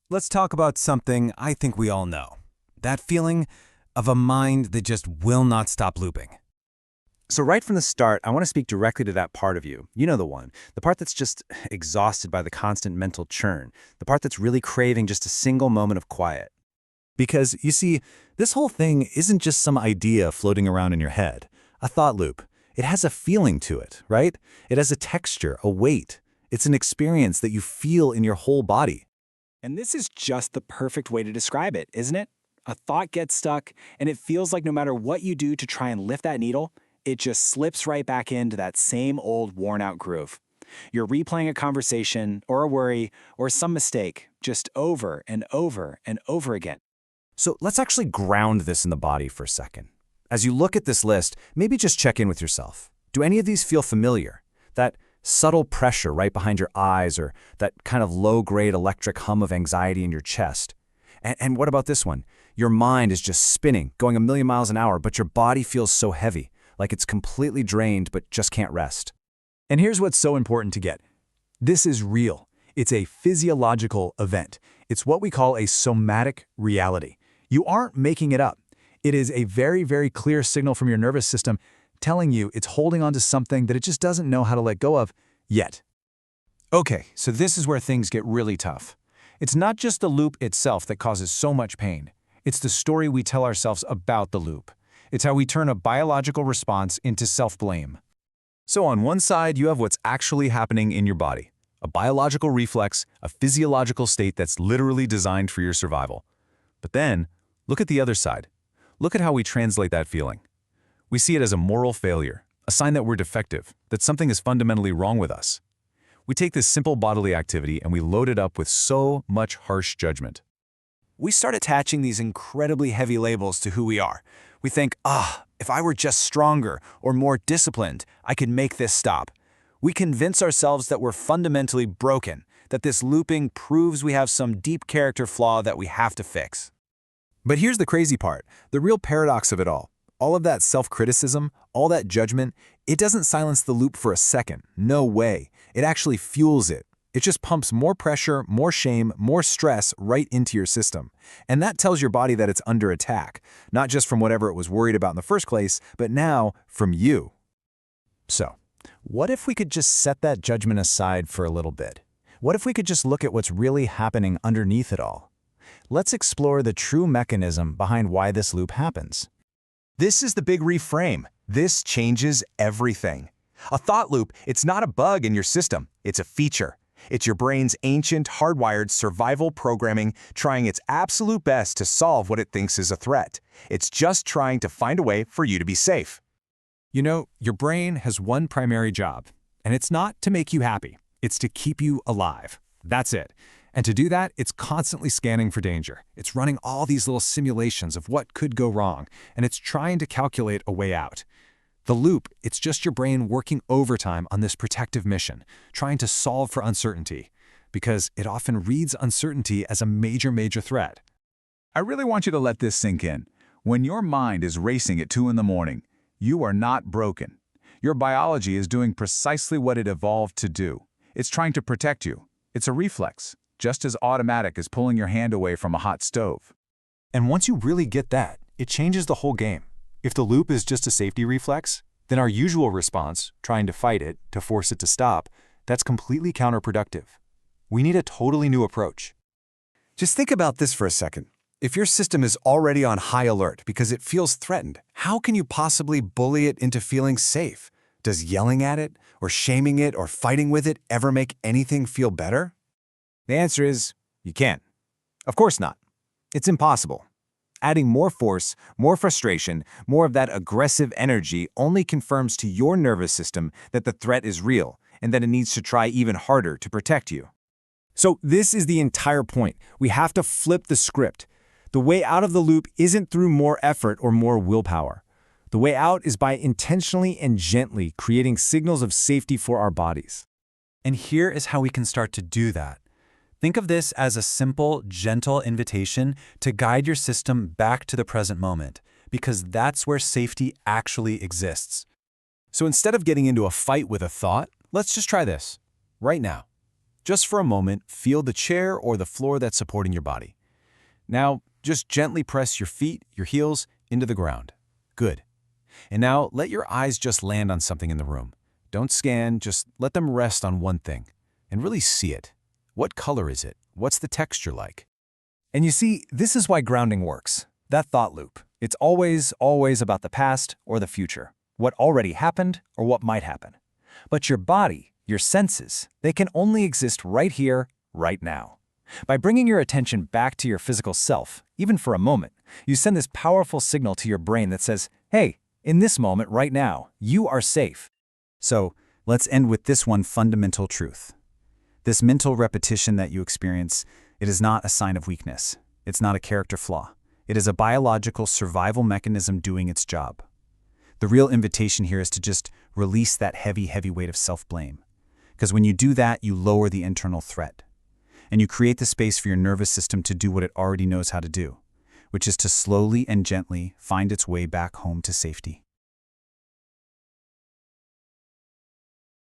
Let's talk about something I think we all know. That feeling of a mind that just will not stop looping. So right from the start, I want to speak directly to that part of you. You know the one. The part that's just exhausted by the constant mental churn. The part that's really craving just a single moment of quiet. Because, you see, this whole thing isn't just some idea floating around in your head, a thought loop. It has a feeling to it, right? It has a texture, a weight. It's an experience that you feel in your whole body. And this is just the perfect way to describe it, isn't it? A thought gets stuck, and it feels like no matter what you do to try and lift that needle, it just slips right back into that same old worn-out groove. You're replaying a conversation, or a worry, or some mistake, just over and over and over again. So let's actually ground this in the body for a second. As you look at this list, maybe just check in with yourself. Do any of these feel familiar? That subtle pressure right behind your eyes, or that kind of low-grade electric hum of anxiety in your chest? And what about this one? Your mind is just spinning, going a million miles an hour, but your body feels so heavy, like it's completely drained but just can't rest. And here's what's so important to get. This is real. It's a physiological event. It's what we call a somatic reality. You aren't making it up. It is a very, very clear signal from your nervous system telling you it's holding on to something that it just doesn't know how to let go of yet. Okay, so this is where things get really tough. It's not just the loop itself that causes so much pain. It's the story we tell ourselves about the loop. It's how we turn a biological response into self-blame. So on one side, you have what's actually happening in your body, a biological reflex, a physiological state that's literally designed for your survival. But then, look at the other side. Look at how we translate that feeling. We see it as a moral failure, a sign that we're defective, that something is fundamentally wrong with us. We take this simple bodily activity and we load it up with so much harsh judgment. We start attaching these incredibly heavy labels to who we are. We think, if I were just stronger or more disciplined, I could make this stop. We convince ourselves that we're fundamentally broken, that this looping proves we have some deep character flaw that we have to fix. But here's the crazy part, the real paradox of it all. All of that self-criticism, all that judgment, it doesn't silence the loop for a second. No way. It actually fuels it. It just pumps more pressure, more shame, more stress right into your system. And that tells your body that it's under attack, not just from whatever it was worried about in the first place, but now from you. So, what if we could just set that judgment aside for a little bit? What if we could just look at what's really happening underneath it all? Let's explore the true mechanism behind why this loop happens. This is the big reframe. This changes everything. A thought loop, it's not a bug in your system, it's a feature. It's your brain's ancient, hardwired survival programming trying its absolute best to solve what it thinks is a threat. It's just trying to find a way for you to be safe. You know, your brain has one primary job, and it's not to make you happy. It's to keep you alive. That's it. And to do that, it's constantly scanning for danger. It's running all these little simulations of what could go wrong, and it's trying to calculate a way out. The loop, it's just your brain working overtime on this protective mission, trying to solve for uncertainty, because it often reads uncertainty as a major, major threat. I really want you to let this sink in. When your mind is racing at 2 in the morning, you are not broken. Your biology is doing precisely what it evolved to do. It's trying to protect you. It's a reflex, just as automatic as pulling your hand away from a hot stove. And once you really get that, it changes the whole game. If the loop is just a safety reflex, then our usual response, trying to fight it, to force it to stop, that's completely counterproductive. We need a totally new approach. Just think about this for a second. If your system is already on high alert because it feels threatened, how can you possibly bully it into feeling safe? Does yelling at it, or shaming it, or fighting with it ever make anything feel better? The answer is, you can't. Of course not. It's impossible. Adding more force, more frustration, more of that aggressive energy only confirms to your nervous system that the threat is real and that it needs to try even harder to protect you. So this is the entire point. We have to flip the script. The way out of the loop isn't through more effort or more willpower. The way out is by intentionally and gently creating signals of safety for our bodies. And here is how we can start to do that. Think of this as a simple, gentle invitation to guide your system back to the present moment, because that's where safety actually exists. So instead of getting into a fight with a thought, let's just try this, right now. Just for a moment, feel the chair or the floor that's supporting your body. Now, just gently press your feet, your heels, into the ground. Good. And now, let your eyes just land on something in the room. Don't scan, just let them rest on one thing. And really see it. What color is it? What's the texture like? And you see, this is why grounding works. That thought loop. It's always about the past or the future. What already happened or what might happen. But your body, your senses, they can only exist right here, right now. By bringing your attention back to your physical self, even for a moment, you send this powerful signal to your brain that says, hey, in this moment right now, you are safe. So, let's end with this one fundamental truth. This mental repetition that you experience, it is not a sign of weakness. It's not a character flaw. It is a biological survival mechanism doing its job. The real invitation here is to just release that heavy weight of self-blame. Because when you do that, you lower the internal threat. And you create the space for your nervous system to do what it already knows how to do, which is to slowly and gently find its way back home to safety.